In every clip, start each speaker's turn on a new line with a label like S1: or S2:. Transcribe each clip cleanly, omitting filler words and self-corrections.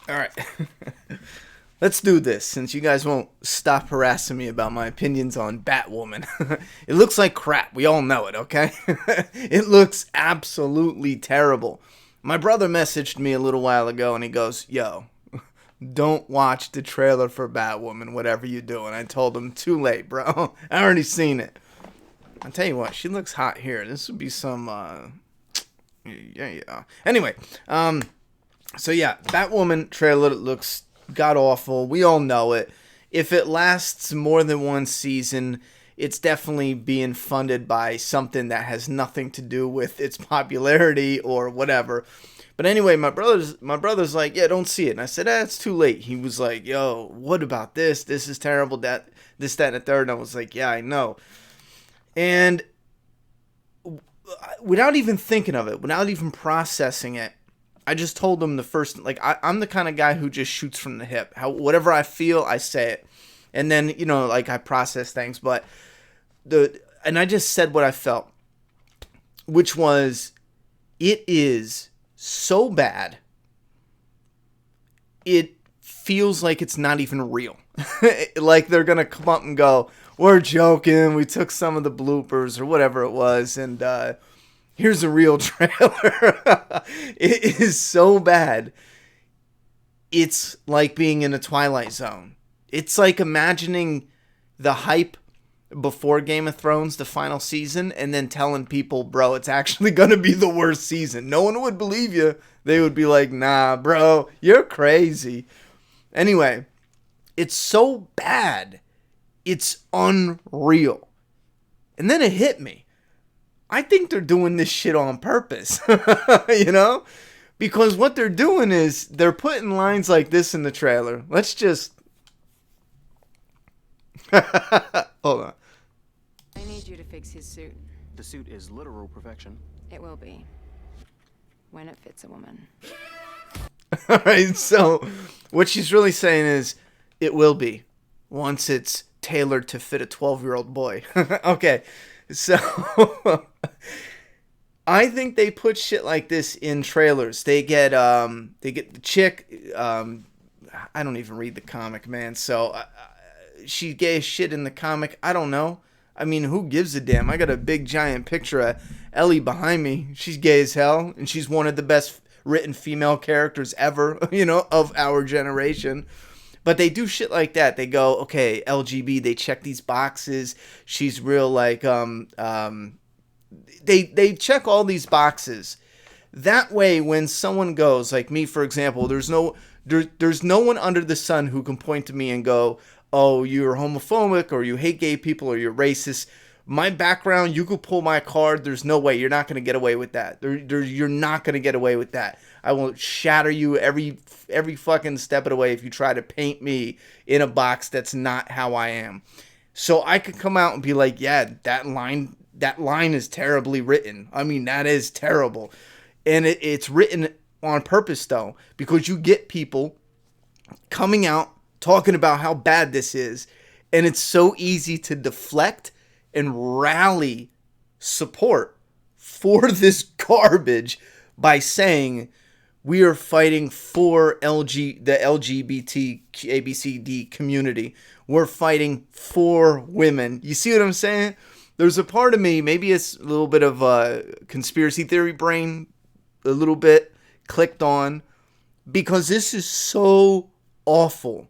S1: All right. Let's do this since you guys won't stop harassing me about my opinions on Batwoman. It looks like crap. We all know it, okay? It looks absolutely terrible. My brother messaged me a little while ago and he goes, "Yo, don't watch the trailer for Batwoman, whatever you do." And I told him, "Too late, bro. I already seen it." I'll tell you what, she looks hot here. This would be some, yeah. Anyway, so yeah, Batwoman trailer looks god awful. We all know it. If it lasts more than one season, it's definitely being funded by something that has nothing to do with its popularity or whatever. But anyway, my brother's like, "Yeah, don't see it." And I said, "It's too late." He was like, "Yo, what about this? This is terrible. That, and the third." And I was like, "Yeah, I know." And without even thinking of it, without even processing it, I just told him the first, like, I'm the kind of guy who just shoots from the hip. Whatever I feel, I say it. And then, like, I process things. But, and I just said what I felt, which was, it is so bad, it feels like it's not even real. Like they're going to come up and go, "We're joking. We took some of the bloopers," or whatever it was. And, here's a real trailer. It is so bad. It's like being in a Twilight Zone. It's like imagining the hype before Game of Thrones, the final season, and then telling people, "Bro, it's actually going to be the worst season." No one would believe you. They would be like, "Nah, bro, you're crazy." Anyway, it's so bad. It's unreal. And then it hit me. I think they're doing this shit on purpose, you know? Because what they're doing is they're putting lines like this in the trailer. Let's just hold on.
S2: I need you to fix his suit.
S3: The suit is literal perfection.
S2: It will be. When it fits a woman.
S1: All right, so what she's really saying is it will be once it's tailored to fit a 12-year-old boy. Okay, so I think they put shit like this in trailers. They get the chick. I don't even read the comic, man. So she gay as shit in the comic. I don't know. I mean, who gives a damn? I got a big giant picture of Ellie behind me. She's gay as hell, and she's one of the best written female characters ever, of our generation. But they do shit like that. They go, okay, LGB. They check these boxes. She's real, like, they check all these boxes. That way, when someone goes, like me, for example, there's no one under the sun who can point to me and go, "Oh, you're homophobic, or you hate gay people, or you're racist." My background, you could pull my card. There's no way. You're not going to get away with that. You're not going to get away with that. I will shatter you every fucking step of the way if you try to paint me in a box that's not how I am. So I could come out and be like, "Yeah, that line is terribly written. I mean, that is terrible." And it's written on purpose, though, because you get people coming out talking about how bad this is, and it's so easy to deflect and rally support for this garbage by saying we are fighting for the LGBT ABCD community. We're fighting for women. You see what I'm saying? There's a part of me, maybe it's a little bit of a conspiracy theory brain, a little bit clicked on, because this is so awful.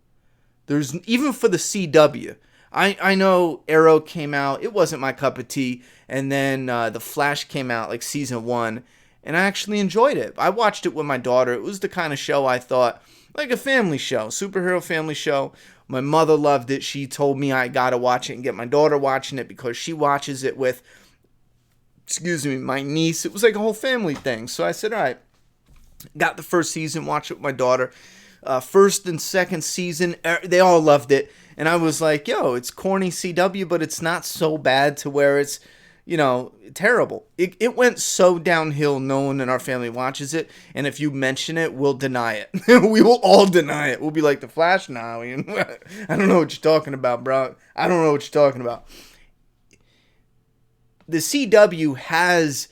S1: There's even for the CW. I know Arrow came out. It wasn't my cup of tea. And then The Flash came out, like season 1. And I actually enjoyed it. I watched it with my daughter. It was the kind of show I thought, like a family show, superhero family show. My mother loved it. She told me I got to watch it and get my daughter watching it because she watches it with, my niece. It was like a whole family thing. So I said, all right. Got the first season, watched it with my daughter. First and second season, they all loved it. And I was like, yo, it's corny CW, but it's not so bad to where it's, terrible. It went so downhill, no one in our family watches it. And if you mention it, we'll deny it. We will all deny it. We'll be like, The Flash? Nah, I don't know what you're talking about, bro. I don't know what you're talking about. The CW has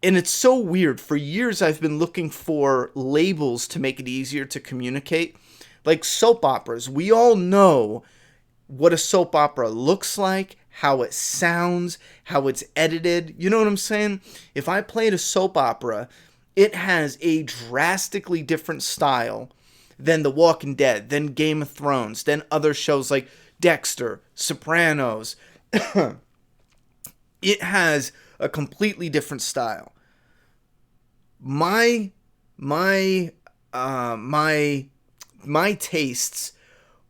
S1: And it's so weird. For years, I've been looking for labels to make it easier to communicate. Like soap operas. We all know what a soap opera looks like, how it sounds, how it's edited. You know what I'm saying? If I played a soap opera, it has a drastically different style than The Walking Dead, than Game of Thrones, than other shows like Dexter, Sopranos. It has a completely different style. My tastes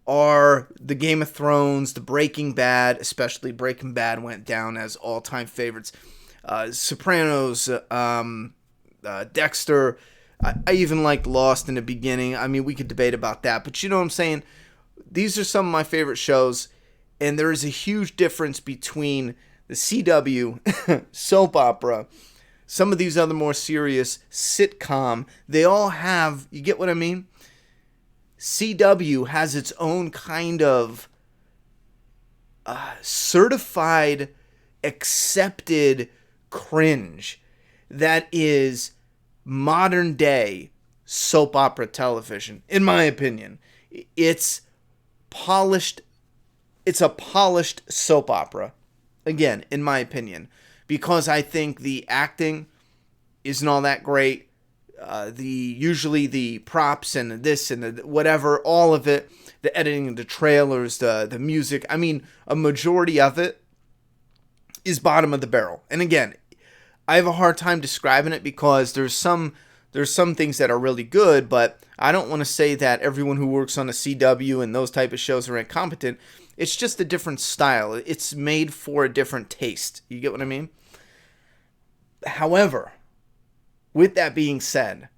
S1: are the Game of Thrones, the Breaking Bad, especially Breaking Bad went down as all-time favorites. Sopranos, Dexter. I even liked Lost in the beginning. I mean, we could debate about that, but you know what I'm saying? These are some of my favorite shows, and there is a huge difference between the CW soap opera, some of these other more serious sitcom. They all have, you get what I mean? CW has its own kind of certified, accepted cringe that is modern day soap opera television, in my opinion. It's polished. It's a polished soap opera, again, in my opinion, because I think the acting isn't all that great. Usually the props and this and the whatever, all of it, the editing, the trailers, the music. I mean, a majority of it is bottom of the barrel. And again, I have a hard time describing it because there's some things that are really good, but I don't want to say that everyone who works on a CW and those type of shows are incompetent. It's just a different style. It's made for a different taste. You get what I mean? However, with that being said,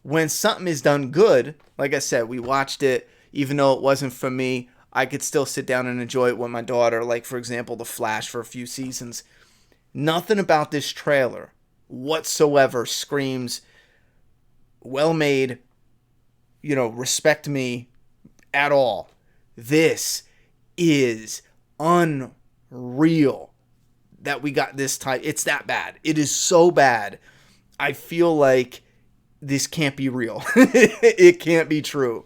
S1: when something is done good, like I said, we watched it, even though it wasn't for me, I could still sit down and enjoy it with my daughter, like, for example, The Flash for a few seasons. Nothing about this trailer whatsoever screams, well made, respect me at all. This is unreal that we got this type. It's that bad. It is so bad. I feel like this can't be real. It can't be true.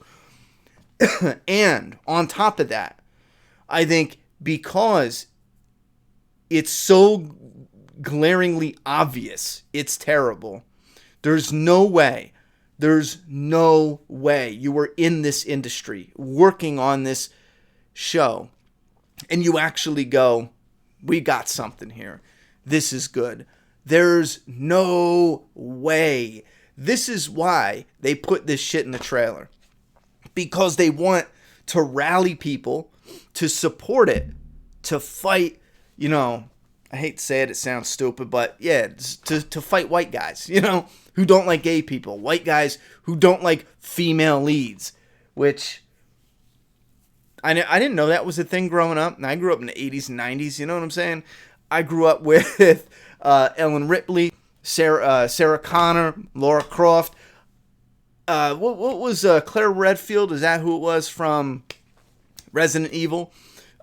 S1: And on top of that, I think because it's so glaringly obvious it's terrible, there's no way you were in this industry working on this show and you actually go, we got something here. This is good. There's no way. This is why they put this shit in the trailer. Because they want to rally people to support it, to fight, I hate to say it, it sounds stupid, but yeah, to fight white guys, who don't like gay people. White guys who don't like female leads, which I didn't know that was a thing growing up. And I grew up in the 80s and 90s, you know what I'm saying? I grew up with Ellen Ripley, Sarah Connor, Laura Croft. What was Claire Redfield? Is that who it was from Resident Evil?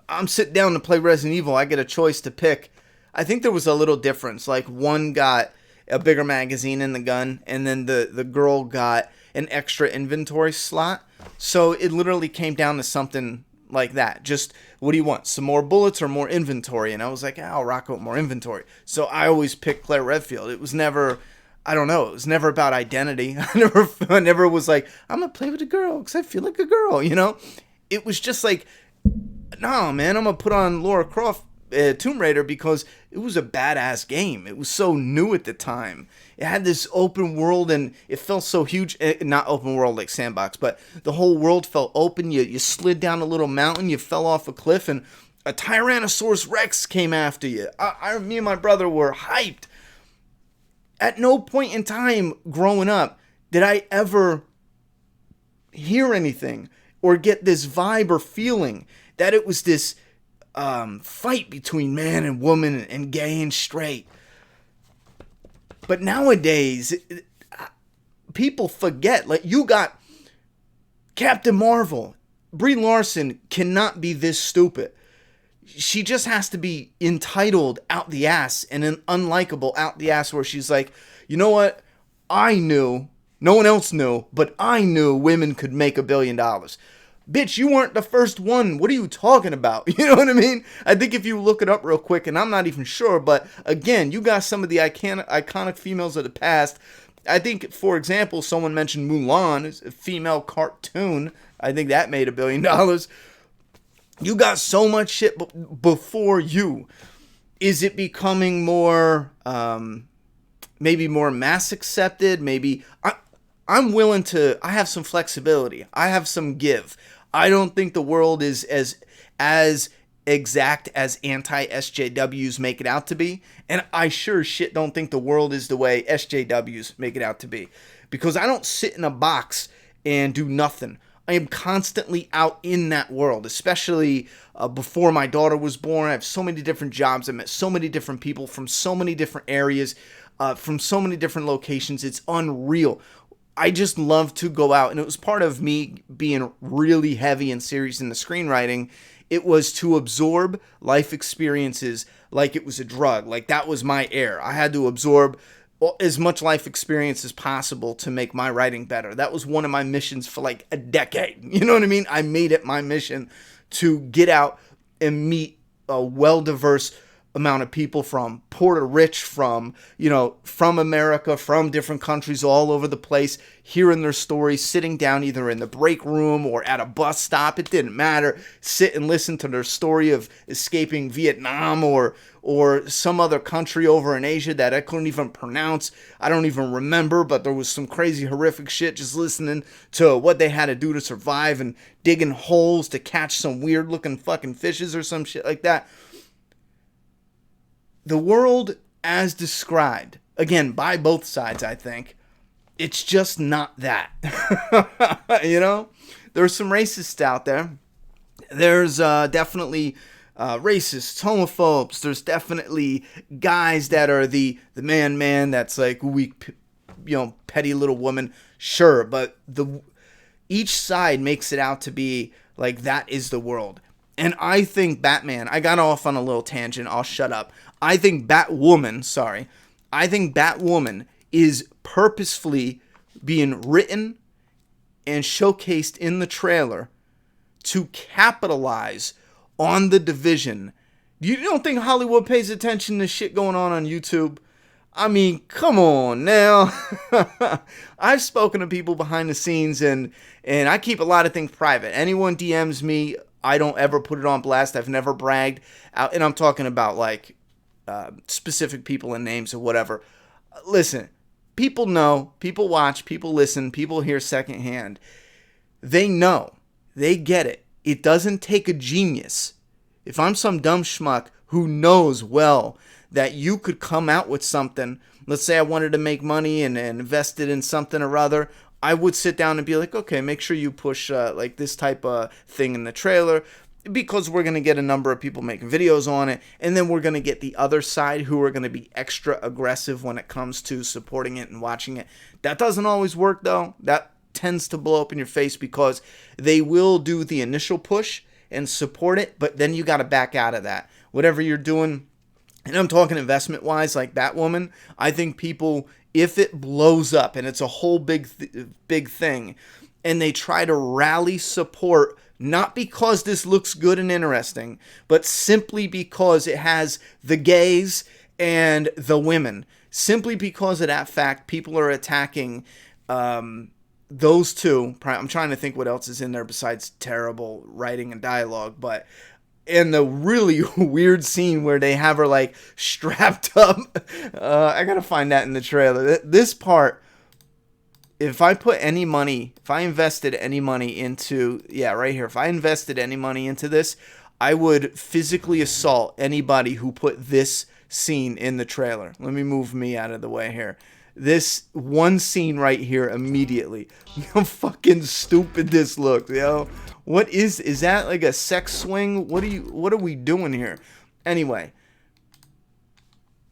S1: I'm sitting down to play Resident Evil. I get a choice to pick. I think there was a little difference. Like one got a bigger magazine in the gun, and then the girl got an extra inventory slot. So it literally came down to something like that. Just, what do you want? Some more bullets or more inventory? And I was like, I'll rock out more inventory. So I always picked Claire Redfield. It was never, I don't know, it was never about identity. I never was like, I'm going to play with a girl because I feel like a girl, It was just like, no, man, I'm going to put on Lara Croft Tomb Raider because it was a badass game. It was so new at the time. It had this open world and it felt so huge. Not open world like Sandbox, but the whole world felt open. You slid down a little mountain, you fell off a cliff, and a Tyrannosaurus Rex came after you. Me and my brother were hyped. At no point in time growing up did I ever hear anything or get this vibe or feeling that it was this fight between man and woman and gay and straight. But nowadays, people forget. Like, you got Captain Marvel. Brie Larson cannot be this stupid. She just has to be entitled out the ass and unlikable out the ass, where she's like, you know what? I knew, no one else knew, but I knew women could make $1 billion. Bitch, you weren't the first one. What are you talking about? You know what I mean? I think if you look it up real quick, and I'm not even sure, but again, you got some of the iconic females of the past. I think, for example, someone mentioned Mulan, a female cartoon. I think that made $1 billion. You got so much shit before you. Is it becoming more, maybe more mass accepted? Maybe I'm willing to. I have some flexibility. I have some give. I don't think the world is as exact as anti-SJWs make it out to be, and I sure as shit don't think the world is the way SJWs make it out to be, because I don't sit in a box and do nothing. I am constantly out in that world, especially before my daughter was born. I have so many different jobs. I met so many different people from so many different areas, from so many different locations. It's unreal. I just love to go out, and it was part of me being really heavy and serious in the screenwriting. It was to absorb life experiences like it was a drug. Like, that was my air. I had to absorb as much life experience as possible to make my writing better. That was one of my missions for like a decade. You know what I mean? I made it my mission to get out and meet a well-diverse amount of people from Puerto Rich, from America, from different countries all over the place, hearing their stories, sitting down either in the break room or at a bus stop. It didn't matter. Sit and listen to their story of escaping Vietnam or some other country over in Asia that I couldn't even pronounce. I don't even remember, but there was some crazy horrific shit, just listening to what they had to do to survive and digging holes to catch some weird looking fucking fishes or some shit like that. The world as described, again, by both sides, I think, it's just not that. There's some racists out there. There's definitely racists, homophobes. There's definitely guys that are the man that's like weak, petty little woman. Sure, but each side makes it out to be like that is the world. And I think Batman, I got off on a little tangent, I'll shut up. I think Batwoman is purposefully being written and showcased in the trailer to capitalize on the division. You don't think Hollywood pays attention to shit going on YouTube? I mean, come on now. I've spoken to people behind the scenes, and I keep a lot of things private. Anyone DMs me, I don't ever put it on blast. I've never bragged out, and I'm talking about like specific people and names or whatever. Listen, people know, people watch, people listen, people hear secondhand. They know, they get it. It doesn't take a genius. If I'm some dumb schmuck who knows well that you could come out with something, let's say I wanted to make money and invest it in something or other, I would sit down and be like, okay, make sure you push like this type of thing in the trailer, because we're going to get a number of people making videos on it, and then we're going to get the other side who are going to be extra aggressive when it comes to supporting it and watching it. That doesn't always work, though. That tends to blow up in your face, because they will do the initial push and support it, but then you got to back out of that. Whatever you're doing, and I'm talking investment-wise, like Batwoman, I think people, if it blows up and it's a whole big thing, and they try to rally support, not because this looks good and interesting, but simply because it has the gays and the women. Simply because of that fact, people are attacking those two. I'm trying to think what else is in there besides terrible writing and dialogue, but in the really weird scene where they have her like strapped up, I gotta find that in the trailer. This part, if I invested any money into, right here, if I invested any money into this, I would physically assault anybody who put this scene in the trailer. Let me move me out of the way here. This one scene right here immediately. How fucking stupid this looks, yo. What is that like a sex swing? What are we doing here? Anyway,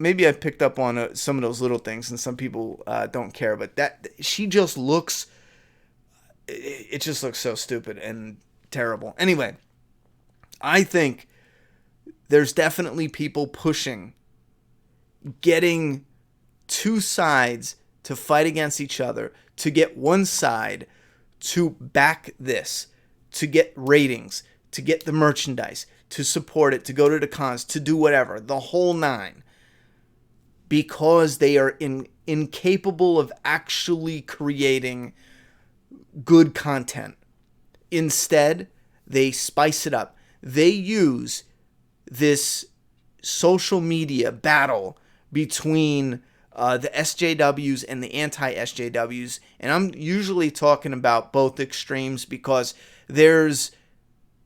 S1: maybe I picked up on some of those little things, and some people don't care, but she just looks, it just looks so stupid and terrible. Anyway, I think there's definitely people pushing, getting two sides to fight against each other, to get one side to back this, to get ratings, to get the merchandise, to support it, to go to the cons, to do whatever, the whole nine, because they are incapable of actually creating good content. Instead, they spice it up. They use this social media battle between the SJWs and the anti-SJWs, and I'm usually talking about both extremes because there's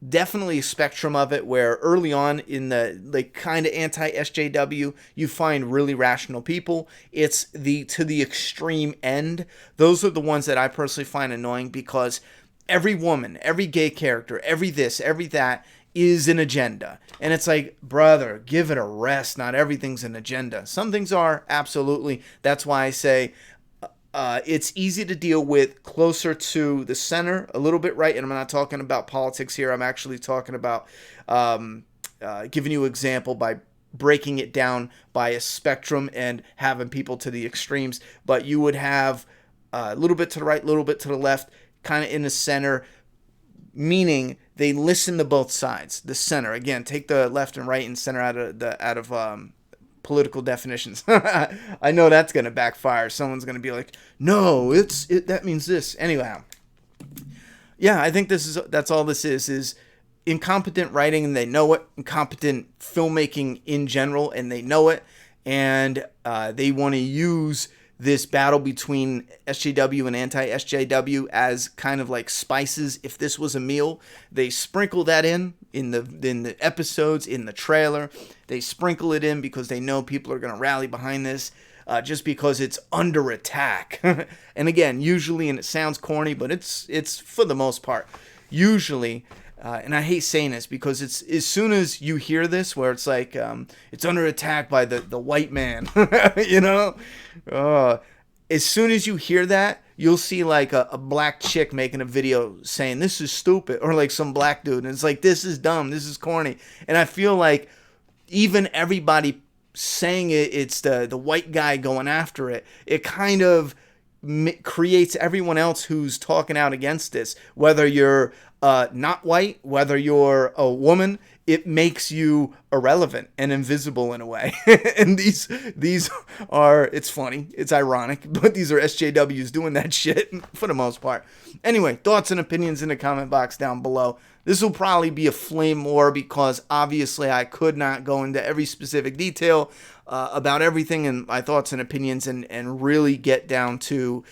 S1: definitely a spectrum of it where early on in the like kind of anti-SJW you find really rational people. It's to the extreme end. Those are the ones that I personally find annoying because every woman, every gay character, every this, every that is an agenda. And it's like, brother, give it a rest. Not everything's an agenda. Some things are, absolutely. That's why I say it's easy to deal with closer to the center, a little bit right. And I'm not talking about politics here. I'm actually talking about giving you an example by breaking it down by a spectrum and having people to the extremes. But you would have a little bit to the right, a little bit to the left, kind of in the center, meaning they listen to both sides. The center, again, take the left and right and center out of political definitions. I know that's gonna backfire. Someone's gonna be like, "No, that means this." Anyhow, yeah, I think that's all this is incompetent writing, and they know it. Incompetent filmmaking in general, and they know it. And they want to use this battle between SJW and anti-SJW as kind of like spices. If this was a meal, they sprinkle that in the episodes, in the trailer. They sprinkle it in because they know people are going to rally behind this just because it's under attack. And again, usually, and it sounds corny, but it's for the most part, usually, and I hate saying this because it's as soon as you hear this where it's like it's under attack by the white man, you know, as soon as you hear that, you'll see like a black chick making a video saying this is stupid, or like some black dude, and it's like, this is dumb, this is corny. And I feel like even everybody saying it's the white guy going after it, it kind of creates everyone else who's talking out against this, whether you're not white, whether you're a woman, it makes you irrelevant and invisible in a way. And these are, it's funny, it's ironic, but these are SJWs doing that shit for the most part. Anyway, thoughts and opinions in the comment box down below. This will probably be a flame war because obviously I could not go into every specific detail about everything and my thoughts and opinions and really get down to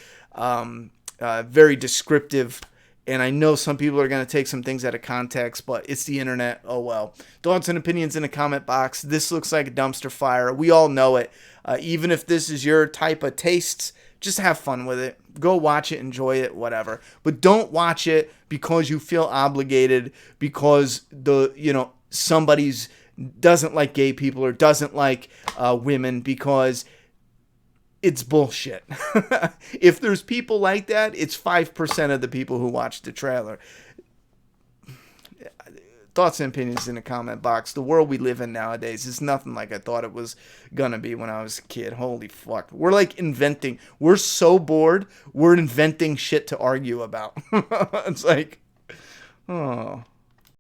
S1: very descriptive. And I know some people are going to take some things out of context, but it's the internet. Oh well. Thoughts and opinions in the comment box. This looks like a dumpster fire. We all know it. Even if this is your type of tastes, just have fun with it. Go watch it, enjoy it, whatever. But don't watch it because you feel obligated, because somebody's doesn't like gay people or doesn't like women, because it's bullshit. If there's people like that, it's 5% of the people who watch the trailer. Thoughts and opinions in the comment box. The world we live in nowadays is nothing like I thought it was gonna be when I was a kid. Holy fuck. We're like inventing. We're so bored, we're inventing shit to argue about. It's like, oh.